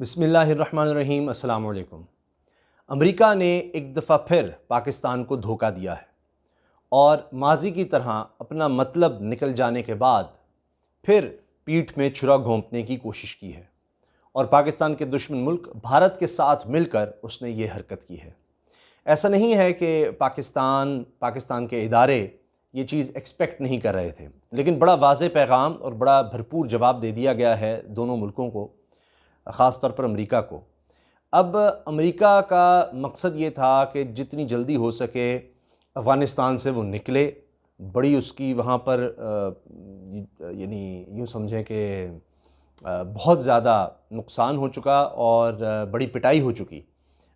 बिस्मिल्लाहिर्रहमानिर्रहीम। अस्सलाम वालेकुम। अमेरिका ने एक दफ़ा फिर पाकिस्तान को धोखा दिया है और माजी की तरह अपना मतलब निकल जाने के बाद फिर पीठ में छुरा घोंपने की कोशिश की है और पाकिस्तान के दुश्मन मुल्क भारत के साथ मिलकर उसने ये हरकत की है। ऐसा नहीं है कि पाकिस्तान के इदारे ये चीज़ एक्सपेक्ट नहीं कर रहे थे, लेकिन बड़ा वाज़ेह पैगाम और बड़ा भरपूर जवाब दे दिया गया है दोनों मुल्कों को, ख़ास तौर पर अमेरिका को। अब अमेरिका का मकसद ये था कि जितनी जल्दी हो सके अफ़गानिस्तान से वो निकले। बड़ी उसकी वहाँ पर यानी यूँ समझें कि बहुत ज़्यादा नुकसान हो चुका और बड़ी पिटाई हो चुकी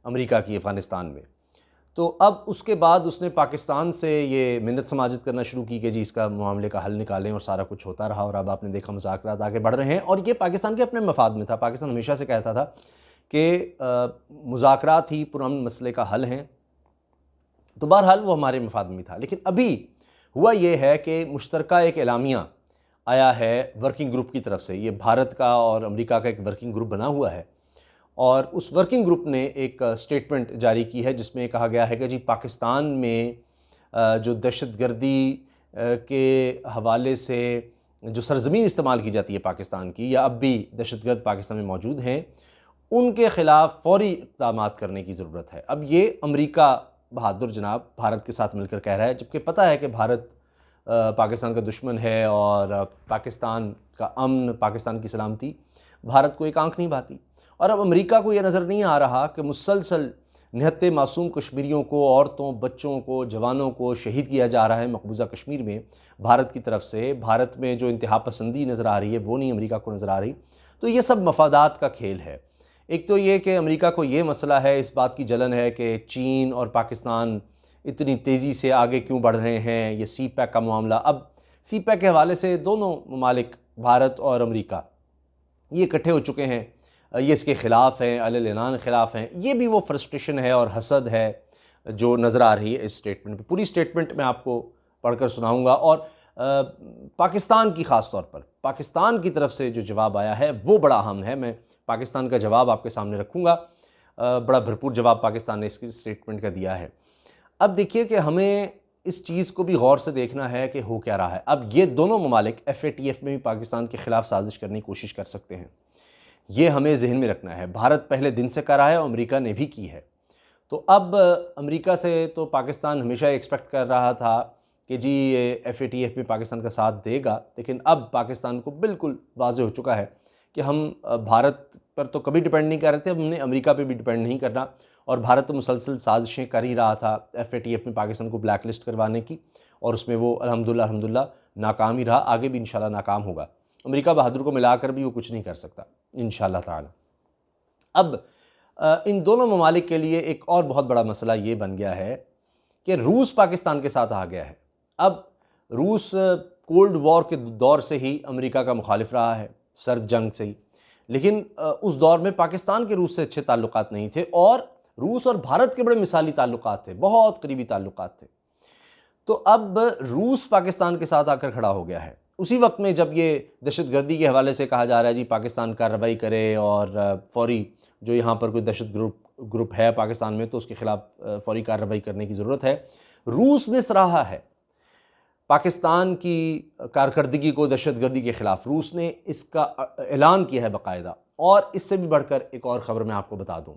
अमेरिका की अफ़गानिस्तान में। तो अब उसके बाद उसने पाकिस्तान से ये मिन्नत समाजत करना शुरू की कि जी इसका मामले का हल निकालें, और सारा कुछ होता रहा और अब आपने देखा मुज़ाकरात आगे बढ़ रहे हैं और ये पाकिस्तान के अपने मफाद में था। पाकिस्तान हमेशा से कहता था कि मुज़ाकरात ही पुरअमन मसले का हल हैं, तो बहरहाल वो हमारे मफाद में था। लेकिन अभी हुआ ये है कि मुश्तरका एक एलामिया आया है वर्किंग ग्रुप की तरफ से। ये भारत का और अमेरिका का एक वर्किंग ग्रुप बना हुआ है और उस वर्किंग ग्रुप ने एक स्टेटमेंट जारी की है जिसमें कहा गया है कि जी पाकिस्तान में जो दहशतगर्दी के हवाले से जो सरज़मीन इस्तेमाल की जाती है पाकिस्तान की, या अब भी दहशतगर्द पाकिस्तान में मौजूद हैं, उनके ख़िलाफ़ फ़ौरी इक़दामात करने की ज़रूरत है। अब ये अमेरिका बहादुर जनाब भारत के साथ मिलकर कह रहा है, जबकि पता है कि भारत पाकिस्तान का दुश्मन है और पाकिस्तान का अमन, पाकिस्तान की सलामती भारत को एक आंख नहीं भाती। और अब अमेरिका को यह नज़र नहीं आ रहा कि मुसलसल निहत्ते मासूम कश्मीरियों को, औरतों, बच्चों को, जवानों को शहीद किया जा रहा है मकबूजा कश्मीर में भारत की तरफ से। भारत में जो इंतहा पसंदी नज़र आ रही है वो नहीं अमेरिका को नज़र आ रही। तो ये सब मफादात का खेल है। एक तो ये कि अमेरिका को ये मसला है, इस बात की जलन है कि चीन और पाकिस्तान इतनी तेज़ी से आगे क्यों बढ़ रहे हैं। ये सी पैक का मामला, अब सी पैक के हवाले से दोनों ममालिक भारत और अमेरिका ये इकट्ठे हो चुके हैं, ये इसके ख़िलाफ़ हैं, अलल-ऐलान ख़िलाफ़ हैं। ये भी वो फ्रस्ट्रेशन है और हसद है जो नज़र आ रही है इस स्टेटमेंट में। पूरी स्टेटमेंट मैं आपको पढ़कर सुनाऊँगा और पाकिस्तान की ख़ास तौर पर पाकिस्तान की तरफ से जो जवाब आया है वो बड़ा अहम है। मैं पाकिस्तान का जवाब आपके सामने रखूँगा। बड़ा भरपूर जवाब पाकिस्तान ने इसकी स्टेटमेंट का दिया है। अब देखिए कि हमें इस चीज़ को भी गौर से देखना है कि हो क्या रहा है। अब ये दोनों ममालिक FATF में भी पाकिस्तान के ख़िलाफ़ साजिश करने की कोशिश कर सकते हैं, ये हमें ज़हन में रखना है। भारत पहले दिन से कर रहा है और अमेरिका ने भी की है। तो अब अमेरिका से तो पाकिस्तान हमेशा एक्सपेक्ट कर रहा था कि जी ये FATF में पाकिस्तान का साथ देगा, लेकिन अब पाकिस्तान को बिल्कुल वाज़ेह हो चुका है कि हम भारत पर तो कभी डिपेंड नहीं कर रहे थे, अब हमने अमेरिका पे भी डिपेंड नहीं करना। और भारत तो मुसलसल साजिशें कर ही रहा था FATF में पाकिस्तान को ब्लैक लिस्ट करवाने की, और उसमें वो अल्हम्दुलिल्लाह नाकाम ही रहा, आगे भी इंशाल्लाह नाकाम होगा। अमेरिका बहादुर को मिलाकर भी वो कुछ नहीं कर सकता इंशाल्लाह ताला। अब इन दोनों ममालिक के लिए एक और बहुत बड़ा मसला ये बन गया है कि रूस पाकिस्तान के साथ आ गया है। अब रूस कोल्ड वॉर के दौर से ही अमेरिका का मुखालिफ रहा है, सर्द जंग से ही, लेकिन उस दौर में पाकिस्तान के रूस से अच्छे ताल्लुकात नहीं थे और रूस और भारत के बड़े मिसाली ताल्लुकात थे, बहुत करीबी ताल्लुकात थे। तो अब रूस पाकिस्तान के साथ आकर खड़ा हो गया है उसी वक्त में जब ये दहशतगर्दी के हवाले से कहा जा रहा है जी पाकिस्तान कार्रवाई करे और फ़ौरी जो यहाँ पर कोई दहशत ग्रुप है पाकिस्तान में तो उसके ख़िलाफ़ फ़ौरी कार्रवाई करने की ज़रूरत है। रूस ने सराहा है पाकिस्तान की कारकर्दगी को दहशतगर्दी के ख़िलाफ़। रूस ने इसका ऐलान किया है बाकायदा। और इससे भी बढ़कर एक और ख़बर मैं आपको बता दूं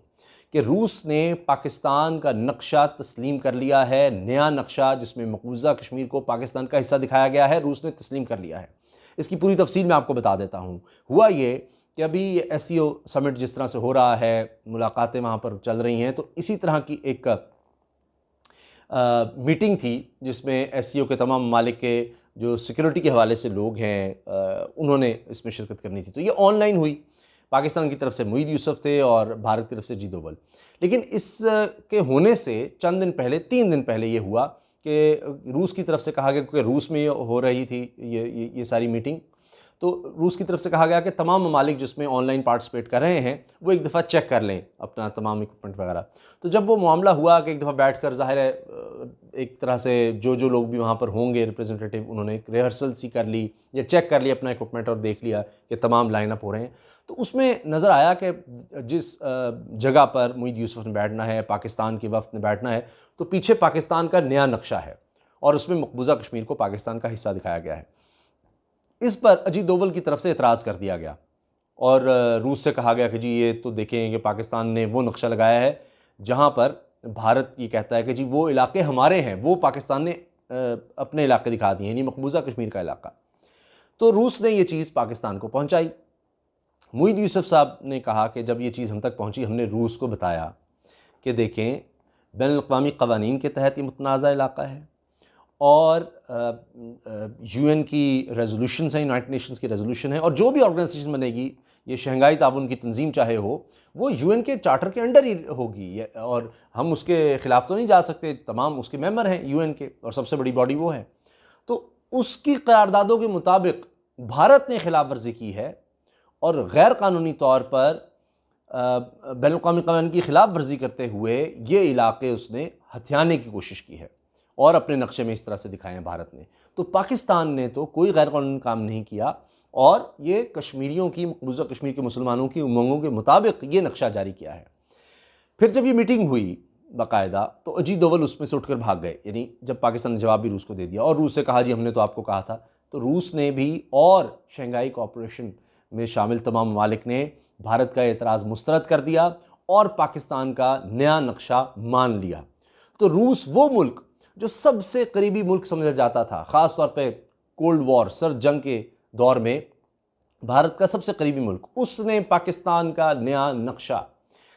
कि रूस ने पाकिस्तान का नक्शा तस्लीम कर लिया है, नया नक्शा जिसमें मकबूजा कश्मीर को पाकिस्तान का हिस्सा दिखाया गया है, रूस ने तस्लीम कर लिया है। इसकी पूरी तफसील मैं आपको बता देता हूँ। हुआ ये कि अभी SCO समिट जिस तरह से हो रहा है, मुलाकातें वहाँ पर चल रही हैं, तो इसी तरह की एक मीटिंग थी जिसमें SCO के तमाम ममालिक के जो सिक्योरिटी के हवाले से लोग हैं उन्होंने इसमें शिरकत करनी थी। तो ये ऑनलाइन हुई। पाकिस्तान की तरफ से मुईद यूसुफ थे और भारत की तरफ से जी दोवल। लेकिन इसके होने से चंद दिन पहले, 3 दिन पहले ये हुआ कि रूस की तरफ से कहा गया, क्योंकि रूस में हो रही थी ये सारी मीटिंग, तो रूस की तरफ से कहा गया कि तमाम ममालिक जिसमें ऑनलाइन पार्टिसिपेट कर रहे हैं वो एक दफ़ा चेक कर लें अपना तमाम इक्विपमेंट वगैरह। तो जब वो मामला हुआ कि एक दफ़ा बैठ कर, ज़ाहिर है एक तरह से जो लोग भी वहाँ पर होंगे रिप्रेजेंटेटिव, उन्होंने एक रिहर्सल सी कर ली या चेक कर लिया अपना इक्विपमेंट और देख लिया कि तमाम लाइन अप हो रहे हैं। तो उसमें नज़र आया कि जिस जगह पर मोईद यूसुफ ने बैठना है, पाकिस्तान के वफ़द ने बैठना है, तो पीछे पाकिस्तान का नया नक्शा है और उसमें मकबूजा कश्मीर को पाकिस्तान का हिस्सा दिखाया गया है। इस पर अजीत डोवल की तरफ से एतराज़ कर दिया गया और रूस से कहा गया कि जी ये तो देखें कि पाकिस्तान ने वो नक्शा लगाया है जहाँ पर भारत ये कहता है कि जी वो इलाके हमारे हैं, वो पाकिस्तान ने अपने इलाके दिखा दिए, यानी मकबूजा कश्मीर का इलाका। तो रूस ने ये चीज़ पाकिस्तान को पहुँचाई। मोईद यूसुफ साहब ने कहा कि जब ये चीज़ हम तक पहुँची, हमने रूस को बताया कि देखें बैनुल-अक़वामी क़वानीन के तहत ये मुतनाज़ा इलाका है और यूएन की रेजोल्यूशन है, यूनाइटेड नेशंस की रेजोल्यूशन है, और जो भी ऑर्गेनाइजेशन बनेगी, ये शंघाई ताउन की तंजीम चाहे हो, वो यूएन के चार्टर के अंडर ही होगी और हम उसके ख़िलाफ़ तो नहीं जा सकते। तमाम उसके मेंबर हैं यूएन के और सबसे बड़ी बॉडी वो है। तो उसकी करारदादों के मुताबिक भारत ने खिलाफ वर्जी की है और गैर कानूनी तौर पर बैनुल-अक़वामी क़वानीन की खिलाफ वर्जी करते हुए ये इलाके उसने हथियाने की कोशिश की है और अपने नक्शे में इस तरह से दिखाए हैं भारत ने। तो पाकिस्तान ने तो कोई गैर कानूनी काम नहीं किया और ये कश्मीरियों की, मकबूजा कश्मीर के मुसलमानों की उमंगों के मुताबिक ये नक्शा जारी किया है। फिर जब ये मीटिंग हुई बाकायदा, तो अजीत डोवल उसमें से उठकर भाग गए, यानी जब पाकिस्तान ने जवाब भी रूस को दे दिया और रूस से कहा जी हमने तो आपको कहा था। तो रूस ने भी और शंघाई कोऑपरेशन में शामिल तमाम ममालिक ने भारत का एतराज़ मुस्तरद कर दिया और पाकिस्तान का नया नक्शा मान लिया। तो रूस वो मुल्क जो सबसे करीबी मुल्क समझा जाता था, ख़ास तौर पे कोल्ड वॉर, सर्द जंग के दौर में भारत का सबसे करीबी मुल्क, उसने पाकिस्तान का नया नक्शा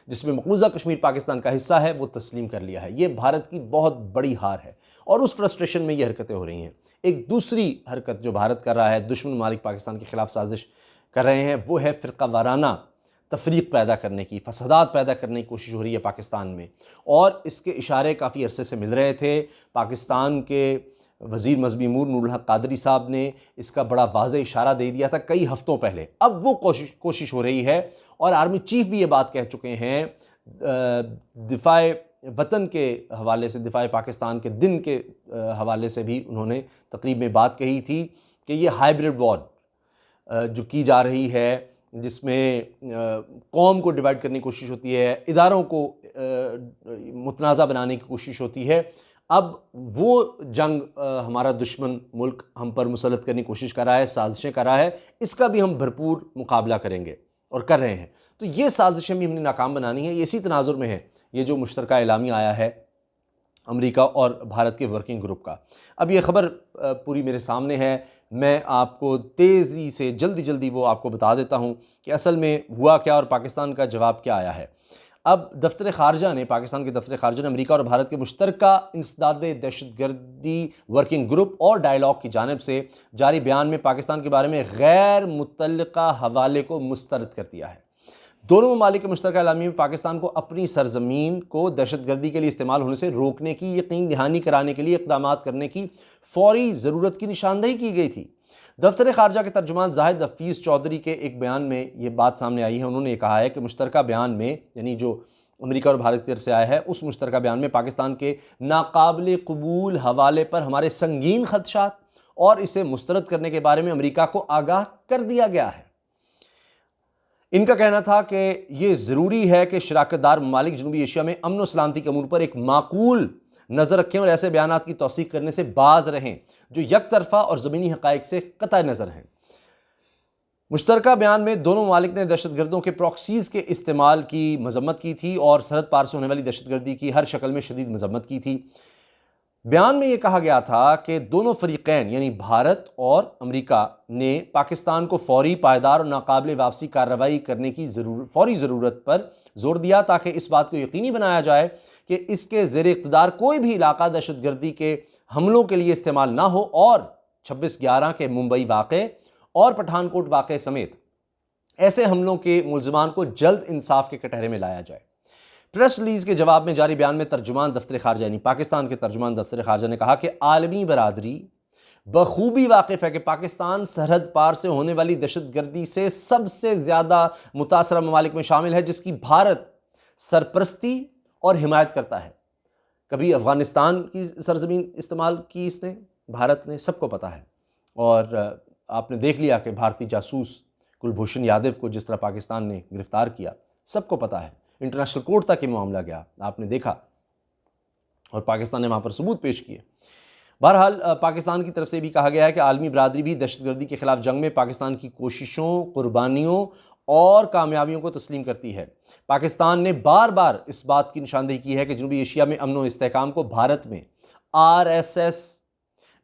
जिसमें मकबूजा कश्मीर पाकिस्तान का हिस्सा है वो तस्लीम कर लिया है। ये भारत की बहुत बड़ी हार है और उस फ्रस्ट्रेशन में ये हरकतें हो रही हैं। एक दूसरी हरकत जो भारत कर रहा है, दुश्मन ममालिक पाकिस्तान के ख़िलाफ़ साजिश कर रहे हैं, वो है फ़िरका वाराना तफरीक पैदा करने की, फसादात पैदा करने की कोशिश हो रही है पाकिस्तान में, और इसके इशारे काफ़ी अरसे से मिल रहे थे। पाकिस्तान के वज़ीर मज़हबी अमूर नूरुल हक़ क़ादरी साहब ने इसका बड़ा वाज़ेह इशारा दे दिया था कई हफ़्तों पहले। अब वो कोशिश हो रही है और आर्मी चीफ़ भी ये बात कह चुके हैं दिफ़ाए वतन के हवाले से, दिफ़ाए पाकिस्तान के दिन के हवाले से भी उन्होंने तकरीब में बात कही थी कि ये हाइब्रिड वॉर जो की जा रही है, जिसमें कौम को डिवाइड करने की कोशिश होती है, इदारों को मुतनाज़ा बनाने की कोशिश होती है, अब वो जंग हमारा दुश्मन मुल्क हम पर मुसल्लत करने की कोशिश कर रहा है, साजिशें कर रहा है, इसका भी हम भरपूर मुकाबला करेंगे और कर रहे हैं। तो ये साजिशें भी हमने नाकाम बनानी है। इसी तनाजुर में है ये जो मुश्तरका एलामिया आया है अमेरिका और भारत के वर्किंग ग्रुप का। अब ये ख़बर पूरी मेरे सामने है, मैं आपको तेज़ी से जल्दी वो आपको बता देता हूँ कि असल में हुआ क्या और पाकिस्तान का जवाब क्या आया है। अब दफ्तर ख़ारजा ने, पाकिस्तान के दफ्तर ख़ारजा ने अमेरिका और भारत के मुश्तरका इंसदाद दहशतगर्दी वर्किंग ग्रुप और डायलॉग की जानिब से जारी बयान में पाकिस्तान के बारे में गैर मुतल्लका हवाले को मुस्तरद कर दिया है। दोनों ममालिक के मुश्तरका एलामिया में पाकिस्तान को अपनी सरजमीन को दहशतगर्दी के लिए इस्तेमाल होने से रोकने की यकीन दहानी कराने के लिए इक़दाम करने की फ़ौरी ज़रूरत की निशानदही की गई थी। दफ्तर ख़ारजा के तर्जुमान जाहिद हफीज़ चौधरी के एक बयान में ये बात सामने आई है। उन्होंने कहा है कि मुश्तरका बयान में, यानी जो अमेरिका और भारत की तरफ से आया है, उस मुश्तरका बयान में पाकिस्तान के नाकाबिल कबूल हवाले पर हमारे संगीन खदशात और इसे मुस्तरद करने के बारे में अमेरिका को आगाह कर दिया गया है। इनका कहना था कि ये ज़रूरी है कि शराकतदार ममालिक जनूबी एशिया में अमन व सलामती के अमूर पर एक माकूल नज़र रखें और ऐसे बयानात की तौसीक करने से बाज रहें जो यकतरफा और ज़मीनी हक़ाइक़ से क़तई नज़र हैं। मुश्तरका बयान में दोनों ममालिक ने दहशतगर्दों के प्रॉक्सीज़ के इस्तेमाल की मज़म्मत की थी और सरहद पार से होने वाली दहशतगर्दी की हर शक्ल में शदीद मज़म्मत की थी। बयान में यह कहा गया था कि दोनों फ़रीक़ैन यानी भारत और अमेरिका ने पाकिस्तान को फ़ौरी, पायदार और नाकाबिल वापसी कार्रवाई करने की फ़ौरी ज़रूरत पर जोर दिया ताकि इस बात को यकीनी बनाया जाए कि इसके ज़ेर इक़्तिदार कोई भी इलाका दहशतगर्दी के हमलों के लिए इस्तेमाल ना हो और 26/11 के मुंबई वाक़े और पठानकोट वाक़े समेत ऐसे हमलों के मुल्ज़िमान को जल्द इंसाफ के कटहरे में लाया जाए। प्रेस रिलीज़ के जवाब में जारी बयान में तर्जुमान दफ्तर ख़ारजा यानी पाकिस्तान के तर्जुमान दफ्तर ख़ारजा ने कहा कि आलमी बरादरी बखूबी वाकिफ़ है कि पाकिस्तान सरहद पार से होने वाली दहशतगर्दी से सबसे ज़्यादा मुतासरा ममालिक में शामिल है, जिसकी भारत सरपरस्ती और हिमायत करता है। कभी अफ़गानिस्तान की सरज़मीन इस्तेमाल की इसने, भारत ने, सबको पता है। और आपने देख लिया कि भारतीय जासूस कुलभूषण यादव को जिस तरह पाकिस्तान ने गिरफ्तार किया, सबको पता है। इंटरनेशनल कोर्ट तक ये मामला गया, आपने देखा, और पाकिस्तान ने वहाँ पर सबूत पेश किए। बहरहाल पाकिस्तान की तरफ से भी कहा गया है कि आलमी बरादरी भी दहशतगर्दी के खिलाफ जंग में पाकिस्तान की कोशिशों, कुर्बानियों और कामयाबियों को तस्लीम करती है। पाकिस्तान ने बार बार इस बात की निशानदेही की है कि जनूबी एशिया में अमन व इस्तेहकाम को भारत में RSS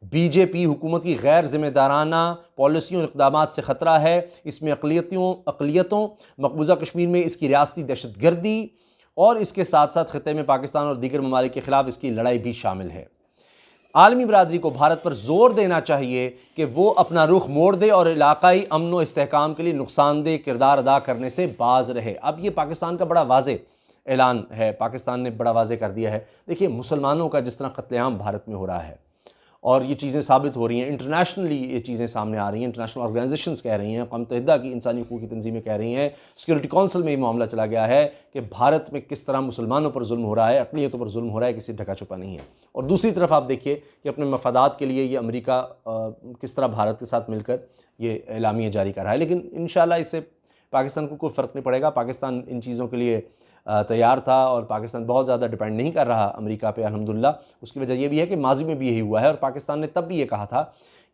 बीजेपी हुकूमत की गैर जिम्मेदाराना पॉलिसियों और इक़दामात से ख़तरा है। इसमें अक़लियतों मकबूजा कश्मीर में इसकी रियासती दहशतगर्दी और इसके साथ साथ ख़ित्ते में पाकिस्तान और दीगर ममालिक के ख़िलाफ़ इसकी लड़ाई भी शामिल है। आलमी बरादरी को भारत पर जोर देना चाहिए कि वो अपना रुख मोड़ दे और इलाकाई अमन व इस्तेहकाम के लिए नुकसानदेह किरदार अदा करने से बाज रहे। अब ये पाकिस्तान का बड़ा वाज़े ऐलान है, पाकिस्तान ने बड़ा वाज़े कर दिया है। देखिए, मुसलमानों का जिस तरह कत्लेआम भारत में हो रहा है और ये चीज़ें साबित हो रही हैं, इंटरनेशनली ये चीज़ें सामने आ रही हैं, इंटरनेशनल ऑर्गेनाइजेशंस कह रही हैं, अक़वाम मुत्तहिदा की इंसानी हकूक़ की तंजीमें कह रही हैं, सिक्योरिटी काउंसिल में ये मामला चला गया है कि भारत में किस तरह मुसलमानों पर जुल्म हो रहा है, अक़लियतों पर जुल्म हो रहा है, किसी ढका छुपा नहीं है। और दूसरी तरफ आप देखिए कि अपने मफादात के लिए ये अमेरिका किस तरह भारत के साथ मिलकर ये एलामिया जारी कर रहा है। लेकिन इंशाअल्लाह इससे पाकिस्तान को कोई फ़र्क नहीं पड़ेगा। पाकिस्तान इन चीज़ों के लिए तैयार था और पाकिस्तान बहुत ज़्यादा डिपेंड नहीं कर रहा अमेरिका पे, अल्हम्दुलिल्लाह। उसकी वजह ये भी है कि माजी में भी यही हुआ है और पाकिस्तान ने तब भी ये कहा था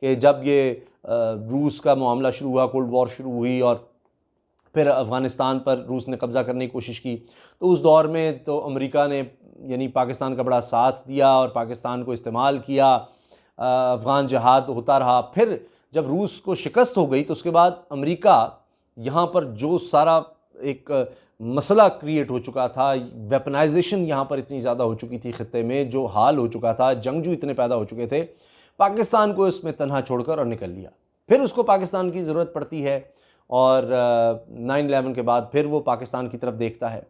कि जब ये रूस का मामला शुरू हुआ, कोल्ड वॉर शुरू हुई और फिर अफ़गानिस्तान पर रूस ने कब्ज़ा करने की कोशिश की, तो उस दौर में तो अमेरिका ने यानी पाकिस्तान का बड़ा साथ दिया और पाकिस्तान को इस्तेमाल किया, अफ़गान जहाद होता रहा। फिर जब रूस को शिकस्त हो गई तो उसके बाद अमेरिका यहाँ पर जो सारा एक मसला क्रिएट हो चुका था, वेपनाइजेशन यहाँ पर इतनी ज़्यादा हो चुकी थी खित्ते में, जो हाल हो चुका था, जंगजू इतने पैदा हो चुके थे, पाकिस्तान को इसमें तन्हा छोड़कर और निकल लिया। फिर उसको पाकिस्तान की ज़रूरत पड़ती है और 9/11 के बाद फिर वो पाकिस्तान की तरफ देखता है।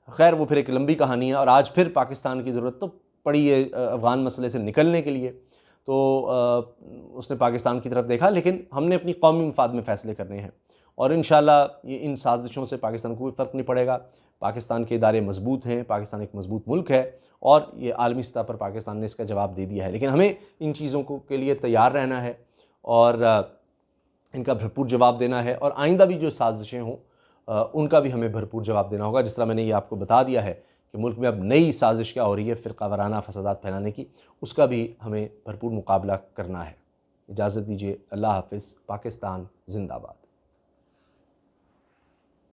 खैर, वो फिर एक लंबी कहानी है और आज फिर पाकिस्तान की ज़रूरत तो पड़ी है अफ़गान मसले से निकलने के लिए, तो उसने पाकिस्तान की तरफ देखा। लेकिन हमने अपनी कौमी मफाद में फ़ैसले करने हैं और इंशाअल्लाह ये इन साजिशों से पाकिस्तान को कोई फ़र्क नहीं पड़ेगा। पाकिस्तान के इदारे मज़बूत हैं, पाकिस्तान एक मज़बूत मुल्क है और ये आलमी सतह पर पाकिस्तान ने इसका जवाब दे दिया है। लेकिन हमें इन चीज़ों को के लिए तैयार रहना है और इनका भरपूर जवाब देना है और आइंदा भी जो साजिशें हों उनका भी हमें भरपूर जवाब देना होगा। जिस तरह मैंने ये आपको बता दिया है कि मुल्क में अब नई साजिश क्या हो रही है फ़िरका वाराना फसादात फैलाने की, उसका भी हमें भरपूर मुकाबला करना है। इजाज़त दीजिए। अल्लाह हाफ़िज़। पाकिस्तान ज़िंदाबाद।